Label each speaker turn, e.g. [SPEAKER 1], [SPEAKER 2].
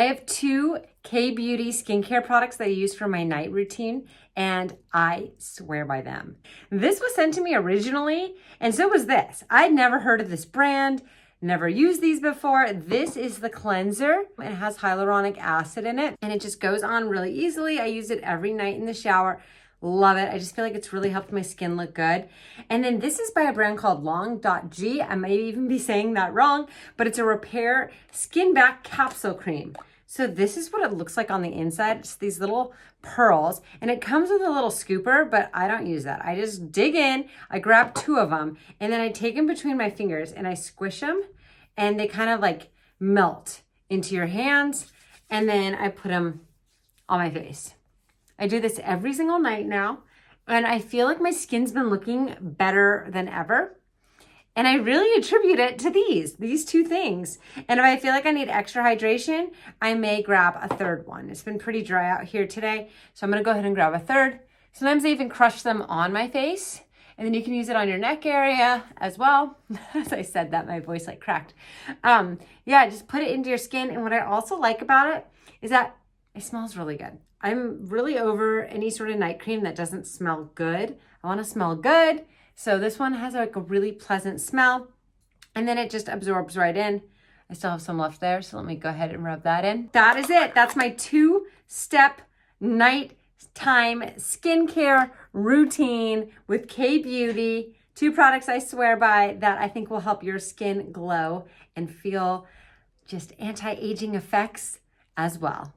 [SPEAKER 1] I have 2 K-Beauty skincare products that I use for my night routine, and I swear by them. This was sent to me originally, and so was this. I'd never heard of this brand, never used these before. This is the cleanser. It has hyaluronic acid in it, and it just goes on really easily. I use it every night in the shower. Love it. I just feel like it's really helped my skin look good. And then this is by a brand called LON.G. I may even be saying that wrong, but it's a repair Skinback capsule cream. So this is what it looks like on the inside. It's these little pearls, and it comes with a little scooper, but I don't use that. I just dig in, I grab 2 of them, and then I take them between my fingers and I squish them, and they kind of like melt into your hands, and then I put them on my face. I do this every single night now, and I feel like my skin's been looking better than ever. And I really attribute it to these 2 things. And if I feel like I need extra hydration, I may grab a 3rd one. It's been pretty dry out here today, so I'm gonna go ahead and grab a 3rd. Sometimes I even crush them on my face, and then you can use it on your neck area as well. As I said that, my voice like cracked. Yeah, just put it into your skin. And what I also like about it is that it smells really good. I'm really over any sort of night cream that doesn't smell good. I wanna smell good. So this one has like a really pleasant smell, and then it just absorbs right in. I still have some left there, so let me go ahead and rub that in. That is it. That's my 2-step nighttime skincare routine with K-Beauty. 2 products I swear by that I think will help your skin glow and feel just anti-aging effects as well.